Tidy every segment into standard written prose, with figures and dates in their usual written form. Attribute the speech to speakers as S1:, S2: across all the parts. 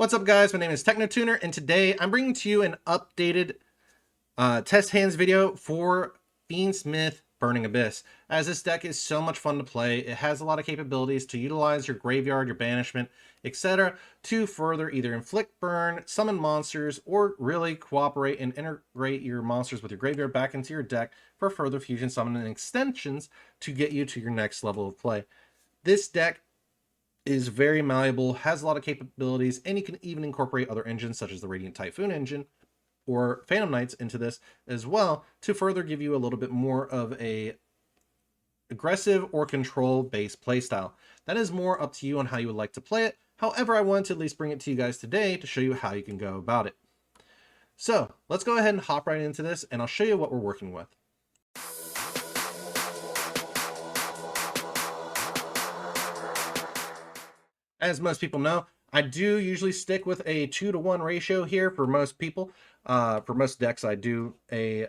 S1: What's up, guys? My name is TechnoTuner, and today I'm bringing to you an updated test hands video for Fiendsmith Burning Abyss. As this deck is so much fun to play, it has a lot of capabilities to utilize your graveyard, your banishment, etc. to further either inflict burn, summon monsters, or really cooperate and integrate your monsters with your graveyard back into your deck for further fusion summon and extensions to get you to your next level of play. This deck is very malleable, has a lot of capabilities, and you can even incorporate other engines such as the Radiant Typhoon engine or Phantom Knights into this as well to further give you a little bit more of a aggressive or control-based playstyle. That is more up to you on how you would like to play it. However, I wanted to at least bring it to you guys today to show you how you can go about it. So let's go ahead and hop right into this, and I'll show you what we're working with. As most people know, I do usually stick with a 2-to-1 ratio here for most people. For most decks, I do a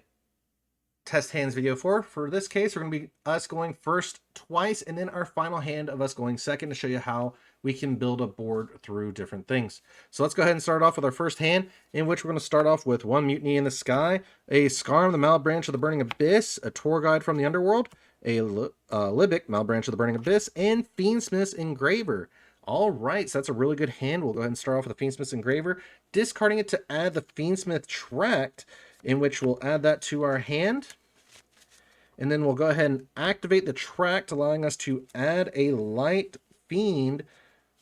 S1: test hands video for. For this case, we're going to be us going first twice, and then our final hand of us going second to show you how we can build a board through different things. So let's go ahead and start off with our first hand, in which we're going to start off with one Mutiny in the Sky, a Skarm, the Malbranch of the Burning Abyss, a Tour Guide from the Underworld, a Libic, Malbranch of the Burning Abyss, and Fiendsmith's Engraver. All right, so that's a really good hand. We'll go ahead and start off with the Fiendsmith's Engraver, discarding it to add the Fiendsmith Tract, in which we'll add that to our hand. And then we'll go ahead and activate the Tract, allowing us to add a Light Fiend,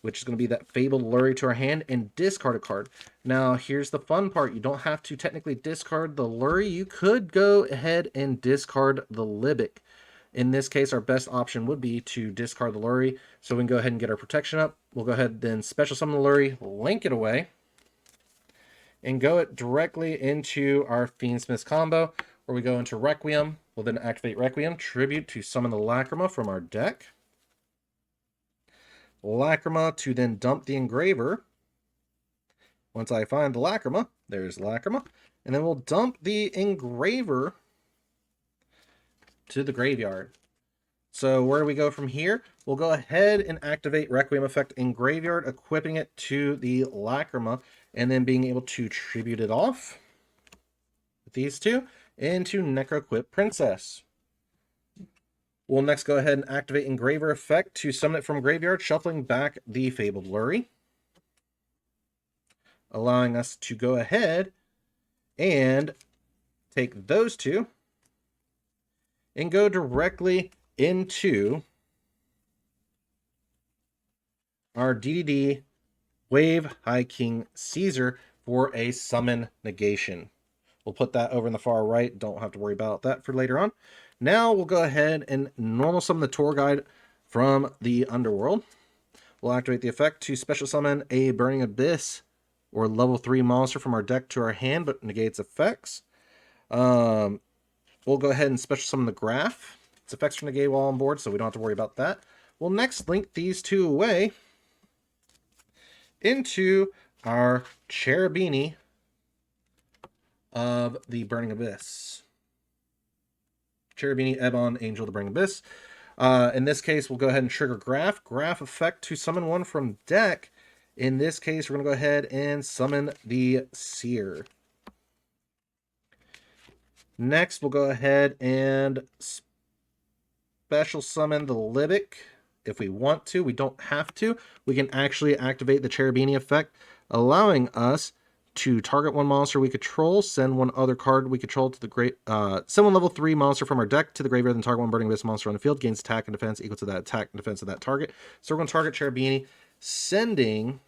S1: which is going to be that Fabled Lurry, to our hand, and discard a card. Now, here's the fun part. You don't have to technically discard the Lurry. You could go ahead and discard the Libic. In this case, our best option would be to discard the Lurry, so we can go ahead and get our protection up. We'll go ahead then special summon the Lurry, link it away, and go it directly into our Fiendsmith combo, where we go into Requiem. We'll then activate Requiem, tribute to summon the Lacrima from our deck. Lacrima to then dump the Engraver. Once I find the Lacrima, there's Lacrima, and then we'll dump the Engraver to the graveyard. So where do we go from here? We'll go ahead and activate Requiem effect in graveyard, equipping it to the Lacrima, and then being able to tribute it off with these two into Necroquip Princess. We'll next go ahead and activate Engraver effect to summon it from graveyard, shuffling back the Fabled Lurry, allowing us to go ahead and take those two and go directly into our DDD Wave High King Caesar for a summon negation. We'll put that over in the far right. Don't have to worry about that for later on. Now we'll go ahead and normal summon the Tour Guide from the Underworld. We'll activate the effect to special summon a Burning Abyss or level 3 monster from our deck to our hand, but negates effects. We'll go ahead and special summon the Graph. Its effects are negated while on board, so we don't have to worry about that. We'll next link these two away into our Cherubini of the Burning Abyss. Cherubini, Ebon, Angel of the Burning Abyss. In this case, we'll go ahead and trigger Graph. Graph effect to summon one from deck. In this case, we're going to go ahead and summon the Seer. Next, we'll go ahead and special summon the Libic if we want to. We don't have to. We can actually activate the Cherubini effect, allowing us to target one monster we control, send one other card we control to the send one level 3 monster from our deck to the graveyard, then target one Burning Abyss monster on the field, gains attack and defense equal to that attack and defense of that target. So we're going to target Cherubini, sending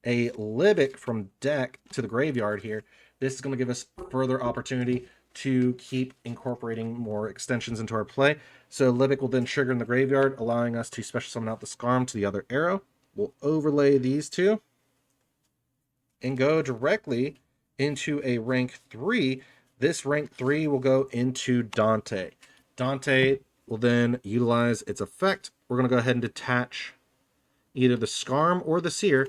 S1: a Libic from deck to the graveyard here. This is going to give us further opportunity to keep incorporating more extensions into our play. So Libic will then trigger in the graveyard, allowing us to special summon out the Skarm to the other arrow. We'll overlay these two and go directly into a rank 3. This rank 3 will go into Dante. Dante will then utilize its effect. We're going to go ahead and detach either the Skarm or the Seer,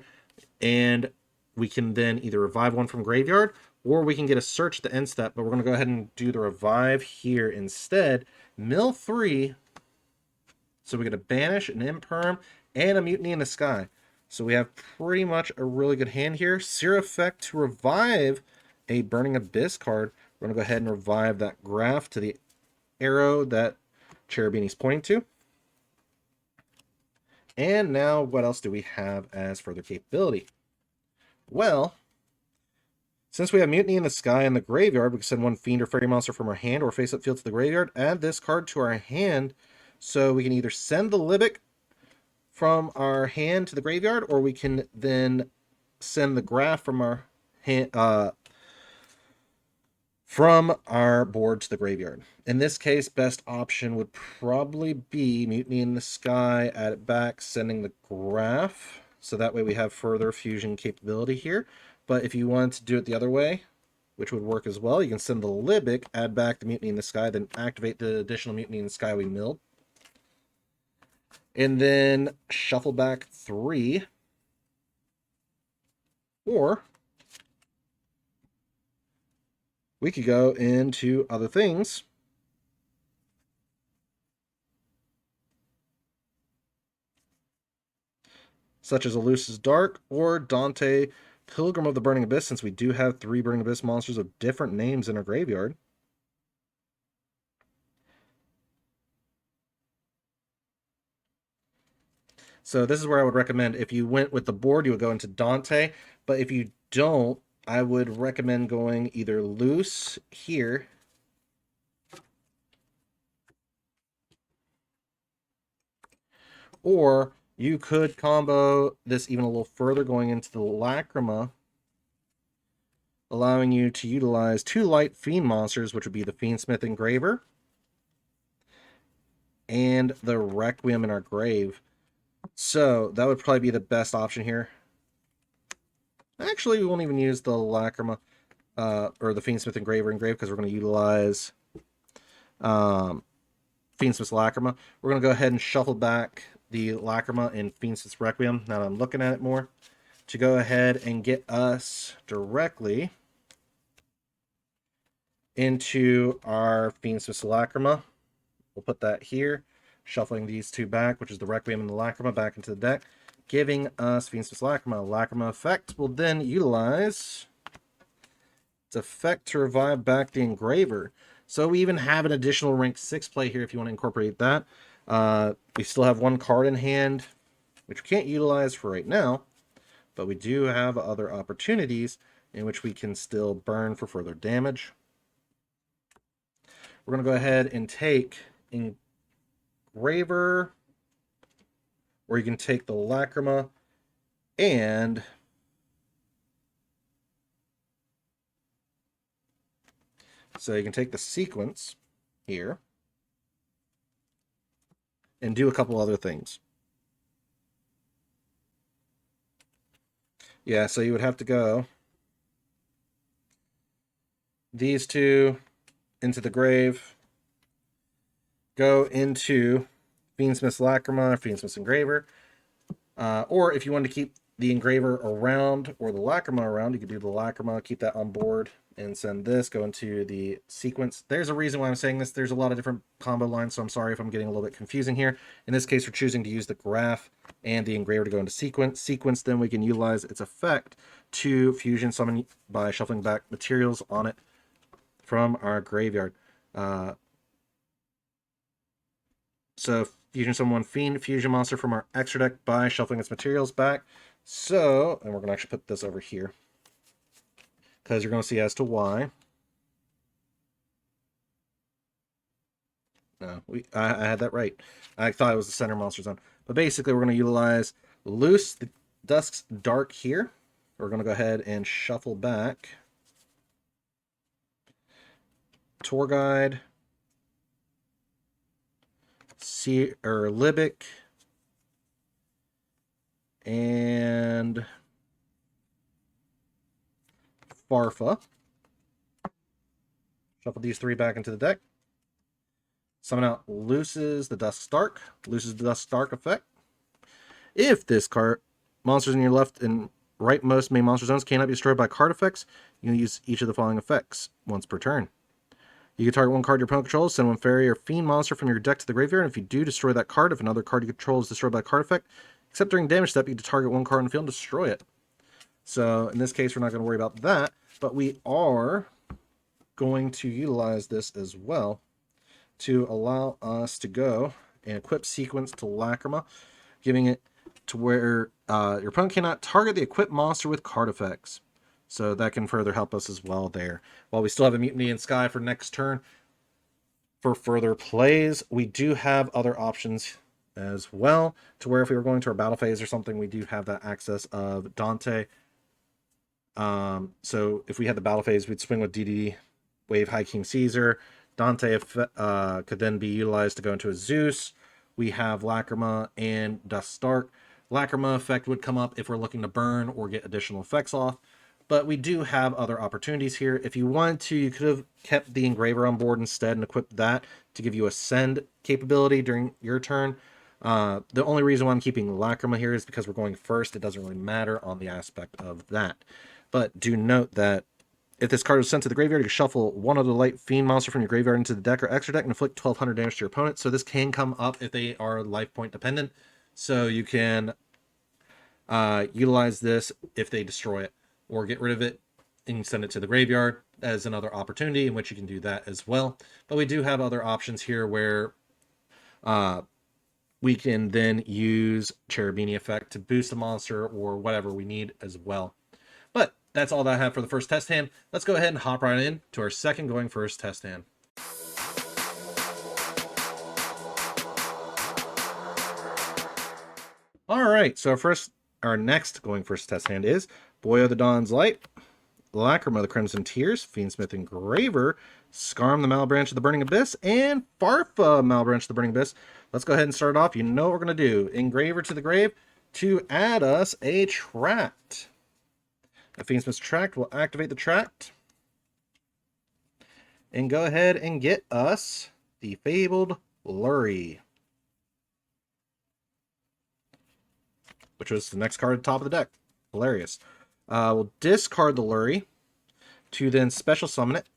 S1: and we can then either revive one from graveyard, or we can get a search at the end step, but we're going to go ahead and do the revive here instead. Mill 3, so we get a banish, an imperm, and a Mutiny in the Sky. So we have pretty much a really good hand here. Seer Effect to revive a Burning Abyss card. We're going to go ahead and revive that graph to the arrow that Cherubini's pointing to. And now what else do we have as further capability? Well, since we have Mutiny in the Sky in the graveyard, we can send one Fiend or Fairy monster from our hand or face-up field to the graveyard, add this card to our hand, so we can either send the Libic from our hand to the graveyard, or we can then send the graph from our hand, from our board to the graveyard. In this case, best option would probably be Mutiny in the Sky, add it back, sending the graph, so that way we have further fusion capability here. But if you want to do it the other way, which would work as well, you can send the Libic, add back the Mutiny in the Sky, then activate the additional Mutiny in the Sky we milled. And then shuffle back 3. Or we could go into other things. Such as Elusive's Dark or Dante, Pilgrim of the Burning Abyss, since we do have 3 Burning Abyss monsters of different names in our graveyard. So this is where I would recommend, if you went with the board, you would go into Dante. But if you don't, I would recommend going either loose here. Or you could combo this even a little further, going into the Lacrima, allowing you to utilize 2 light Fiend monsters, which would be the Fiendsmith Engraver and the Requiem in our grave. So that would probably be the best option here. Actually, we won't even use the Lacrima or the Fiendsmith Engraver because we're going to utilize Fiendsmith's Lacrima. We're going to go ahead and shuffle back the Lacrima and Fiendsmith's Requiem, now that I'm looking at it more, to go ahead and get us directly into our Fiendsmith's Lacrima. We'll put that here, shuffling these 2 back, which is the Requiem and the Lacrima, back into the deck, giving us Fiendsmith's Lacrima. Lacrima effect will then utilize its effect to revive back the Engraver. So we even have an additional rank 6 play here if you want to incorporate that. We still have 1 card in hand, which we can't utilize for right now, but we do have other opportunities in which we can still burn for further damage. We're going to go ahead and take Engraver, or you can take the Lacrima, and so you can take the sequence here and do a couple other things. Yeah, so you would have to go these 2 into the grave, go into Fiendsmith's Lacrima, Fiendsmith's Engraver, or if you wanted to keep the Engraver around or the Lacrima around, you could do the Lacrima, keep that on board, and send this, go into the sequence. There's a reason why I'm saying this. There's a lot of different combo lines, so I'm sorry if I'm getting a little bit confusing here. In this case, we're choosing to use the graph and the Engraver to go into sequence. Sequence, then we can utilize its effect to fusion summon by shuffling back materials on it from our graveyard. So fusion summon 1 Fiend fusion monster from our extra deck by shuffling its materials back. So, and we're going to actually put this over here, because you're going to see as to why. No, I had that right. I thought it was the center monster zone. But basically, we're going to utilize Loose the Dusk's Dark here. We're going to go ahead and shuffle back Tour Guide, Libic, and Farfa. Shuffle these 3 back into the deck. Summon out Looses the Dusk's Dark. Looses the Dusk's Dark effect. If this card, monsters in your left and rightmost main monster zones cannot be destroyed by card effects, you can use each of the following effects once per turn. You can target 1 card your opponent controls, send 1 fairy or fiend monster from your deck to the graveyard, and if you do, destroy that card. If another card you control is destroyed by a card effect, Except during damage step, you can target one card on the field and destroy it. So in this case, we're not going to worry about that, but we are going to utilize this as well to allow us to go and equip Sequence to Lacrima, giving it to where your opponent cannot target the equipped monster with card effects. So that can further help us as well there. While we still have a Mutiny in Sky for next turn, for further plays, we do have other options as well, to where if we were going to our battle phase or something, we do have that access of Dante. So if we had the battle phase, we'd swing with DDD, wave High King Caesar. Dante could then be utilized to go into a Zeus. We have Lacrima and Dust Stark. Lacrima effect would come up if we're looking to burn or get additional effects off. But we do have other opportunities here. If you wanted to, you could have kept the Engraver on board instead and equipped that to give you a send capability during your turn. The only reason why I'm keeping Lacrima here is because we're going first. It doesn't really matter on the aspect of that. But do note that if this card is sent to the graveyard, you can shuffle one other light fiend monster from your graveyard into the deck or extra deck and inflict 1200 damage to your opponent. So this can come up if they are life point dependent. So you can utilize this if they destroy it or get rid of it and send it to the graveyard as another opportunity in which you can do that as well. But we do have other options here where we can then use Cherubini effect to boost the monster or whatever we need as well. But that's all that I have for the first test hand. Let's go ahead and hop right in to our second going first test hand. All right, so our next going first test hand is Boyo the Dawn's Light, Lacrima the Crimson Tears, Fiendsmith Engraver, Skarm the Malebranch of the Burning Abyss, and Farfa Malebranch of the Burning Abyss. Let's go ahead and start off. You know what we're going to do. Engraver to the grave to add us a Tract. A Fiendsmith's Tract will activate the Tract and go ahead and get us the Fabled Lurry, which was the next card at the top of the deck. Hilarious. We'll discard the Lurry to then special summon it.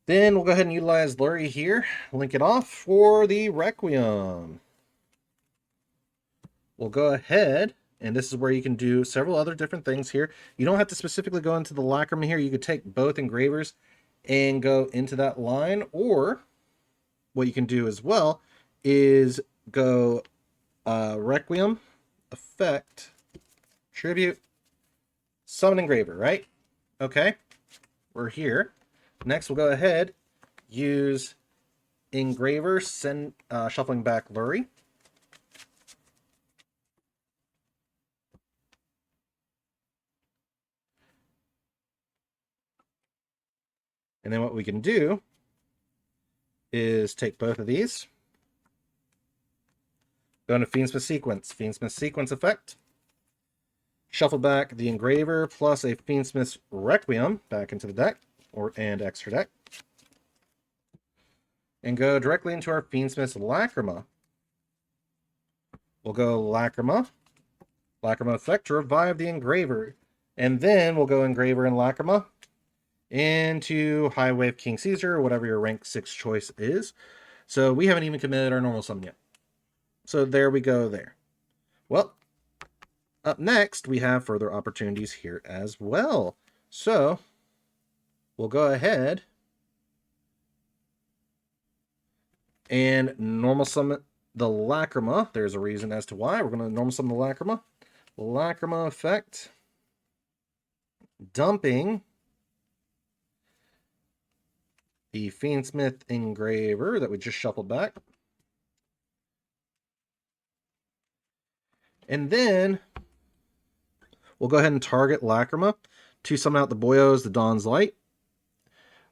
S1: Then we'll go ahead and utilize Lurry here, link it off for the Requiem. We'll go ahead, and this is where you can do several other different things here. You don't have to specifically go into the Lacrima here. You could take both Engravers and go into that line, or what you can do as well is go Requiem, effect, tribute, summon Engraver, right? Okay, we're here. Next, we'll go ahead, use Engraver, send shuffling back Lurry. And then what we can do is take both of these, go into Fiendsmith Sequence effect, shuffle back the Engraver plus a Fiendsmith's Requiem back into the deck, and extra deck, and go directly into our Fiendsmith's Lacrima. We'll go Lacrima effect to revive the Engraver, and then we'll go Engraver and Lacrima into High Wave King Caesar, or whatever your rank 6 choice is. So we haven't even committed our normal summon yet. So there we go there. Well, up next, we have further opportunities here as well. So we'll go ahead and normal summon the Lacrima. There's a reason as to why. We're going to normal summon the Lacrima. Lacrima effect, dumping the Fiendsmith Engraver that we just shuffled back. And then we'll go ahead and target Lacrima to summon out the Boyos, the Dawn's Light.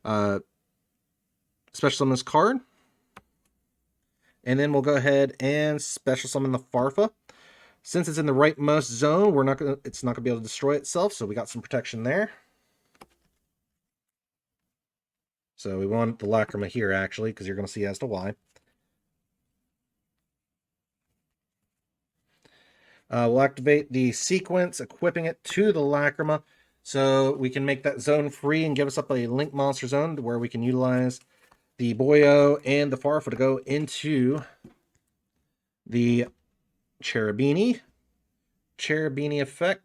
S1: Special summon this card. And then we'll go ahead and special summon the Farfa. Since it's in the rightmost zone, it's not gonna be able to destroy itself, so we got some protection there. So we want the Lacrima here, actually, because you're going to see as to why. We'll activate the Sequence, equipping it to the Lacrima, so we can make that zone free and give us up a Link Monster Zone where we can utilize the Boyo and the Farfa to go into the Cherubini effect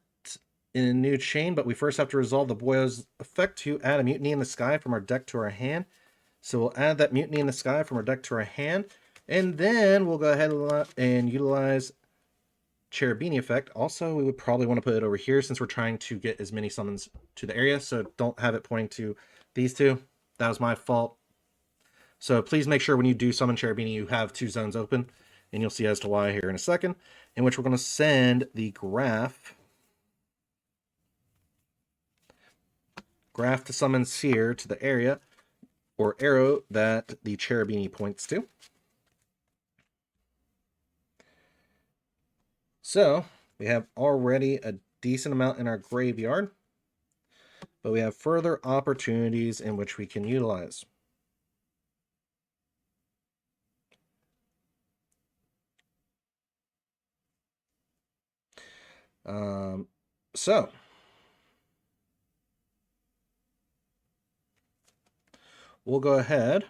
S1: in a new chain, but we first have to resolve the Boyo's effect to add a Mutiny in the Sky from our deck to our hand. So we'll add that Mutiny in the Sky from our deck to our hand, and then we'll go ahead and utilize Cherubini effect. Also, we would probably want to put it over here since we're trying to get as many summons to the area, so don't have it pointing to these two. That was my fault. So please make sure when you do summon Cherubini, you have 2 zones open, and you'll see as to why here in a second, in which we're going to send the graph to summon Seer to the area, or arrow that the Cherubini points to. So we have already a decent amount in our graveyard, but we have further opportunities in which we can utilize. So we'll go ahead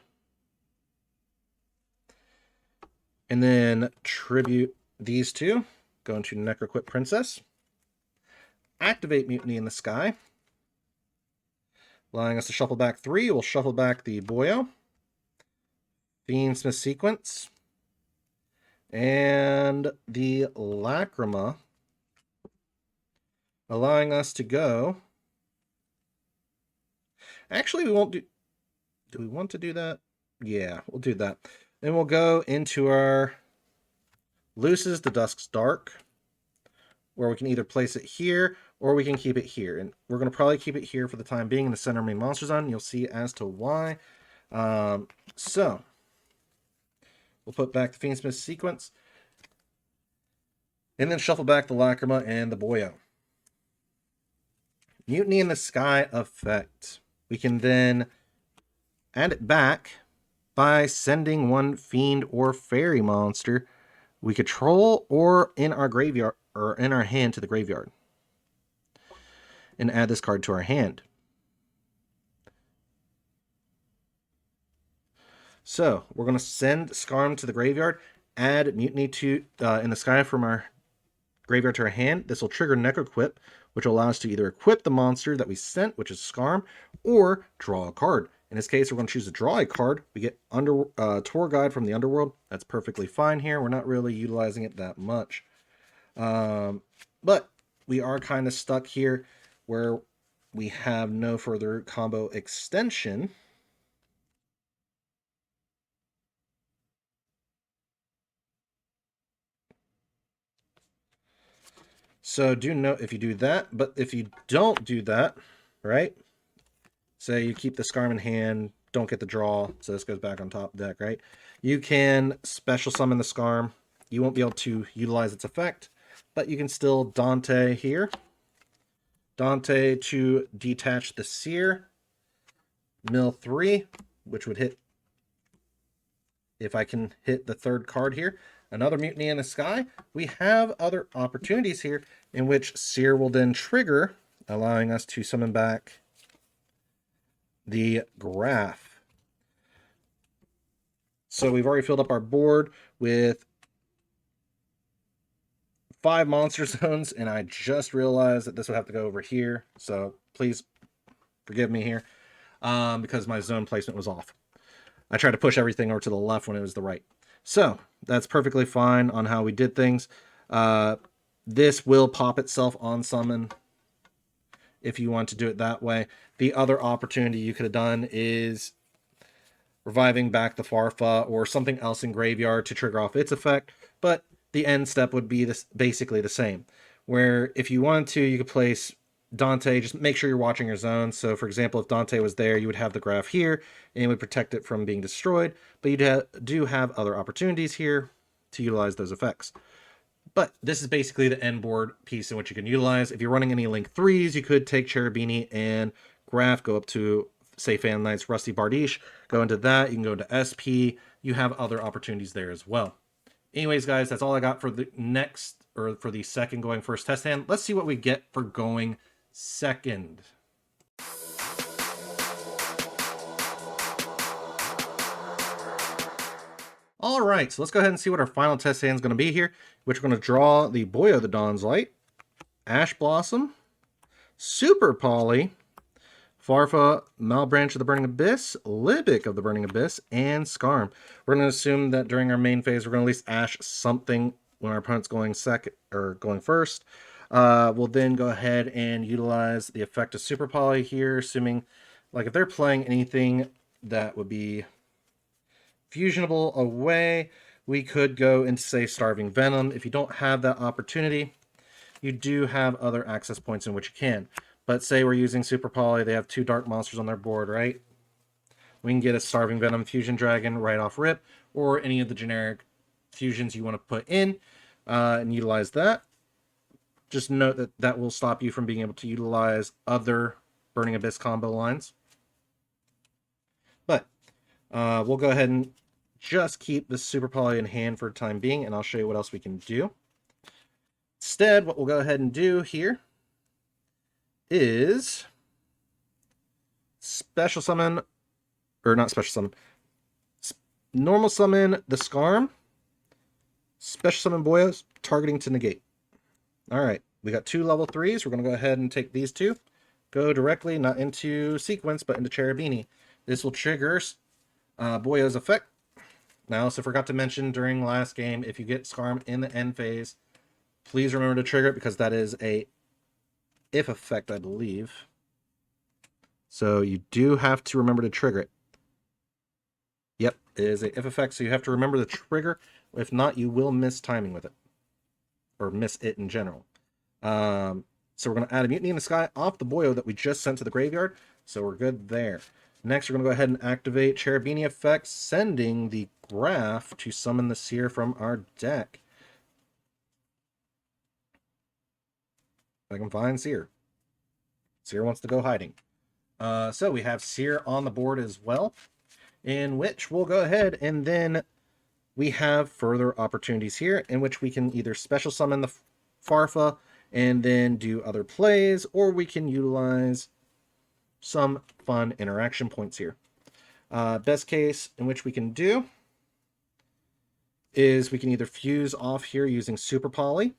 S1: and then tribute these two. Go into Necroquip Princess. Activate Mutiny in the Sky. Allowing us to shuffle back 3. We'll shuffle back the Boyo. Fiendsmith Sequence. And the Lacrima. Allowing us to go... Actually, we won't do... Do we want to do that? Yeah, we'll do that. Then we'll go into our Luces the Dusk's Dark, where we can either place it here or we can keep it here. And we're going to probably keep it here for the time being in the center main monster zone. You'll see as to why. So we'll put back the Fiendsmith Sequence and then shuffle back the Lacrima and the Boyo. Mutiny in the Sky effect. We can then add it back by sending 1 fiend or fairy monster we control or in our graveyard or in our hand to the graveyard, and add this card to our hand. So we're going to send Skarm to the graveyard, add Mutiny to in the Sky from our graveyard to our hand. This will trigger Necroquip, which will allow us to either equip the monster that we sent, which is Skarm, or draw a card. In this case, we're going to choose to draw a card. We get Tour Guide from the Underworld. That's perfectly fine here. We're not really utilizing it that much. But we are kind of stuck here where we have no further combo extension. So do note if you do that, but if you don't do that, right? Say you keep the Skarm in hand, don't get the draw, so this goes back on top deck, right? You can special summon the Skarm. You won't be able to utilize its effect, but you can still Dante here. Dante to detach the Seer. Mill 3, which would hit, if I can hit the 3rd card here. Another Mutiny in the Sky. We have other opportunities here in which Seer will then trigger, allowing us to summon back the graph. So we've already filled up our board with 5 monster zones, and I just realized that this would have to go over here. So please forgive me here, because my zone placement was off. I tried to push everything over to the left when it was the right. So that's perfectly fine on how we did things. This will pop itself on summon if you want to do it that way. The other opportunity you could have done is reviving back the Farfa or something else in graveyard to trigger off its effect, but the end step would be basically the same, where if you wanted to, you could place Dante. Just make sure you're watching your zone. So for example, if Dante was there, you would have the graph here and it would protect it from being destroyed, but you do have other opportunities here to utilize those effects. But this is basically the end board piece in which you can utilize. If you're running any Link 3s, you could take Cherubini and graph, go up to, say, Fan Knight's Rusty Bardiche, go into that. You can go into SP. You have other opportunities there as well. Anyways, guys, that's all I got for the next, or for the second going first test hand. Let's see what we get for going second. All right, so let's go ahead and see what our final test hand is going to be here, which we're going to draw the Boyo the Dawn's Light, Ash Blossom, Super Poly, Farfa, Malbranch of the Burning Abyss, Libic of the Burning Abyss, and Skarm. We're going to assume that during our main phase, we're going to at least Ash something when our opponent's going second or going first. We'll then go ahead and utilize the effect of Super Poly here, assuming, like, if they're playing anything that would be fusionable away, we could go into, say, Starving Venom. If you don't have that opportunity, you do have other access points in which you can. But say we're using Super Poly, they have 2 dark monsters on their board, right? We can get a Starving Venom Fusion Dragon right off rip, or any of the generic fusions you want to put in and utilize that. Just note that that will stop you from being able to utilize other Burning Abyss combo lines. But we'll go ahead and just keep this Super Poly in hand for the time being, and I'll show you what else we can do. Instead, what we'll go ahead and do here is special summon, or not special summon, normal summon the Skarm, special summon Boyos, targeting to negate. Alright, we got 2 level 3s. We're going to go ahead and take these 2, go directly, not into sequence, but into Cherubini. This will trigger Boyo's effect. Now, I also forgot to mention during last game, if you get Skarm in the end phase, please remember to trigger it, because that is a if effect, I believe. So you do have to remember to trigger it. Yep, it is a if effect, so you have to remember the trigger. If not, you will miss timing with it. Or miss it in general. So we're going to add a Mutiny in the Sky off the Boyo that we just sent to the graveyard. So we're good there. Next, we're going to go ahead and activate Cherubini effect, sending the Graph to summon the Seer from our deck. If I can find Seer. Seer wants to go hiding. So we have Seer on the board as well, in which we'll go ahead and then we have further opportunities here in which we can either special summon the Farfa and then do other plays, or we can utilize some fun interaction points here. Best case in which we can do is we can either fuse off here using Super Poly,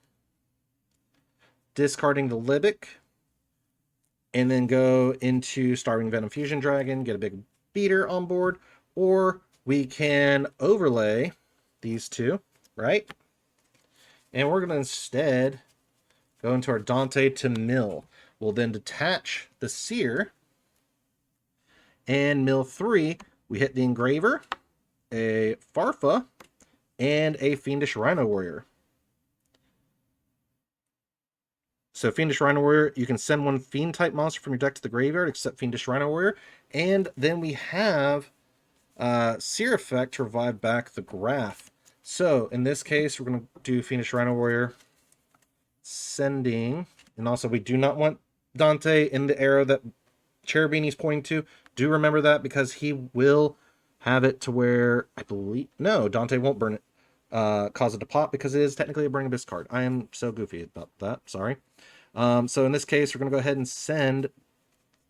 S1: discarding the Libic, and then go into Starving Venom Fusion Dragon, get a big beater on board, or we can overlay these 2, right? And we're going to instead go into our Dante to mill. We'll then detach the Seer, and mill 3. We hit the Engraver, a Farfa, and a Fiendish Rhino Warrior. So Fiendish Rhino Warrior, you can send 1 Fiend-type monster from your deck to the graveyard, except Fiendish Rhino Warrior. And then we have Seer effect to revive back the Graph. So in this case, we're going to do Fiendish Rhino Warrior, sending, and also we do not want Dante in the arrow that Cherubini is pointing to. Do remember that, because he will have it to where, I believe, no, Dante won't burn it, cause it to pop, because it is technically a Burning Abyss card. I am so goofy about that, sorry. So in this case, we're going to go ahead and send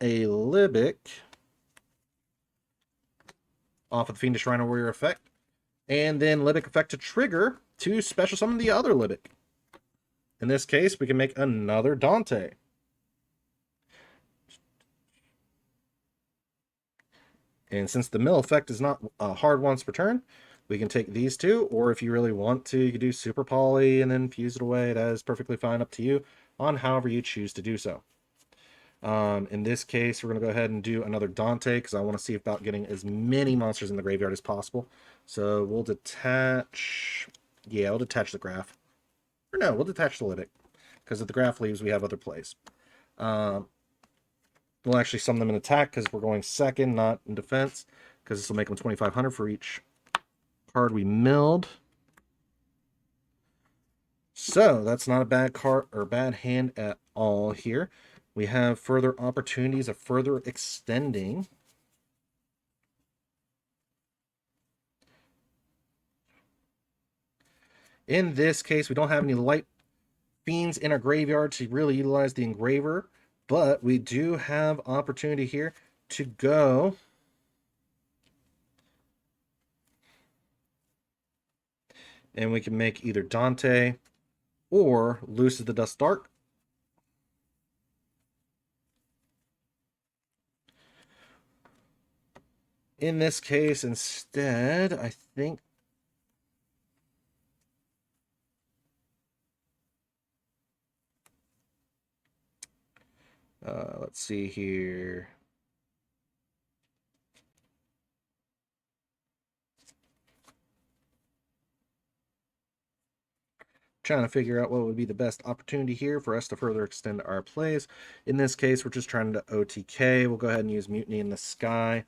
S1: a Libic off of the Fiendish Rhino Warrior effect, and then Libic effect to trigger to special summon the other Libic. In this case, we can make another Dante. And since the mill effect is not hard once per turn, we can take these 2, or if you really want to, you can do Super Poly and then fuse it away. That is perfectly fine, up to you on however you choose to do so. In this case, we're going to go ahead and do another Dante, because I want to see about getting as many monsters in the graveyard as possible. So we'll detach... Yeah, we'll detach the Graph. Or no, we'll detach the Libic, because if the Graph leaves, we have other plays. We'll actually summon them in attack, because we're going second, not in defense, because this will make them 2,500 for each card we milled. So that's not a bad card or bad hand at all here. We have further opportunities of further extending. In this case, we don't have any light fiends in our graveyard to really utilize the Engraver, but we do have opportunity here to go And we can make either Dante or Loose as the Dust Dark. In this case, instead, I think let's see here. Trying to figure out what would be the best opportunity here for us to further extend our plays. In this case, we're just trying to OTK. We'll go ahead and use Mutiny in the Sky.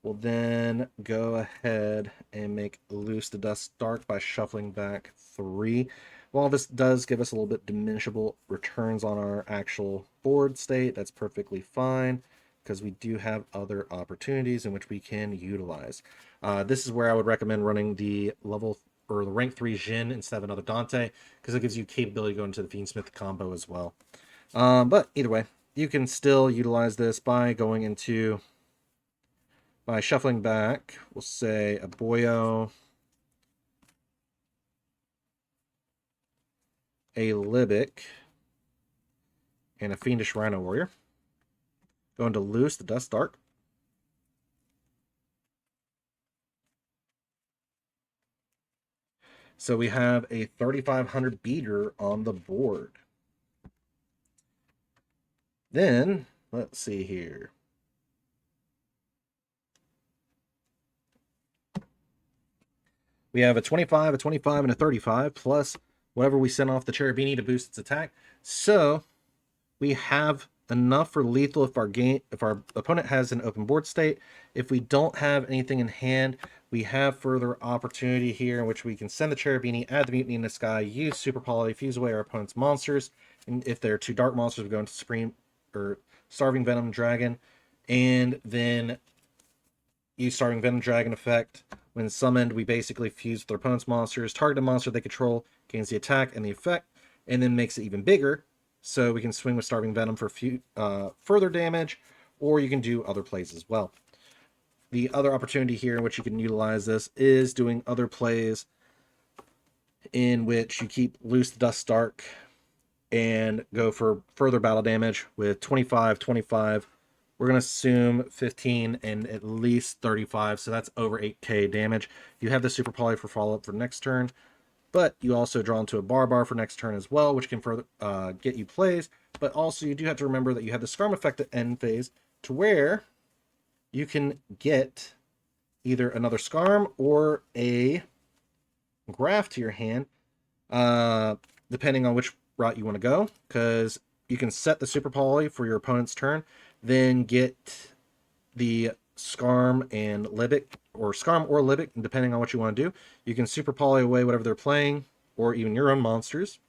S1: We'll then go ahead and make Loose the Dust Dark by shuffling back 3. While this does give us a little bit diminishable returns on our actual board state, that's perfectly fine because we do have other opportunities in which we can utilize. This is where I would recommend running the level or the rank 3 Jin instead of another Dante, because it gives you capability to go into the Fiendsmith combo as well. But either way, you can still utilize this by going into, by shuffling back, we'll say a Boyo, a Libic, and a Fiendish Rhino Warrior. Going to Loose the Dust Dark. So we have a 3,500 beater on the board. Then, let's see here. We have a 25, a 25, and a 35, plus whatever we send off the Cherubini to boost its attack. So we have enough for lethal if our opponent has an open board state. If we don't have anything in hand, we have further opportunity here in which we can send the Cherubini, add the Mutiny in the Sky, use Super Poly, fuse away our opponent's monsters. And if they're 2 dark monsters, we go into Supreme or Starving Venom Dragon, and then use Starving Venom Dragon effect. When summoned, we basically fuse with their opponent's monsters. Target a monster they control gains the attack and the effect, and then makes it even bigger. So we can swing with Starving Venom for further damage, or you can do other plays as well. The other opportunity here in which you can utilize this is doing other plays in which you keep Loose the Dust Dark and go for further battle damage with 25, 25. We're going to assume 15 and at least 35, so that's over 8k damage. You have the Super Poly for follow-up for next turn, but you also draw into a Barbar for next turn as well, which can further get you plays. But also you do have to remember that you have the Scarm effect at end phase, to where you can get either another Scarm or a Graph to your hand, depending on which route you want to go, because you can set the Super Poly for your opponent's turn, then get the Scarm and Libic, or Scarm or Libic, depending on what you want to do. You can Super Poly away whatever they're playing, or even your own monsters,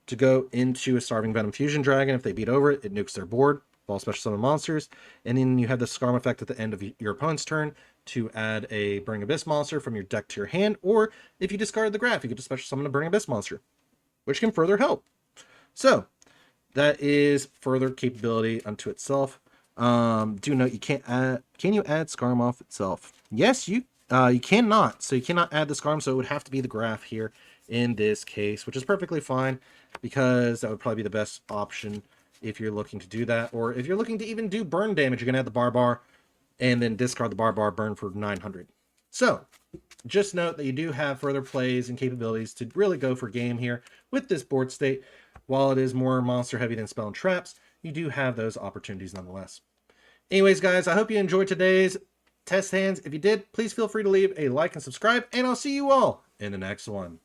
S1: to go into a Starving Venom Fusion Dragon. If they beat over it, it nukes their board, all special summon monsters, and then you have the Scarm effect at the end of your opponent's turn to add a Burning Abyss monster from your deck to your hand, or if you discard the Graph, you get to special summon a Burning Abyss monster, which can further help. So that is further capability unto itself. Do note you can't add. Can you add Scarm off itself? Yes, you cannot. So you cannot add the Scarm. So it would have to be the Graph here in this case, which is perfectly fine, because that would probably be the best option if you're looking to do that. Or if you're looking to even do burn damage, you can add the Barbar and then discard the Barbar, burn for 900. So just note that you do have further plays and capabilities to really go for game here with this board state. While it is more monster heavy than spell and traps, you do have those opportunities nonetheless. Anyways, guys, I hope you enjoyed today's test hands. If you did, please feel free to leave a like and subscribe, and I'll see you all in the next one.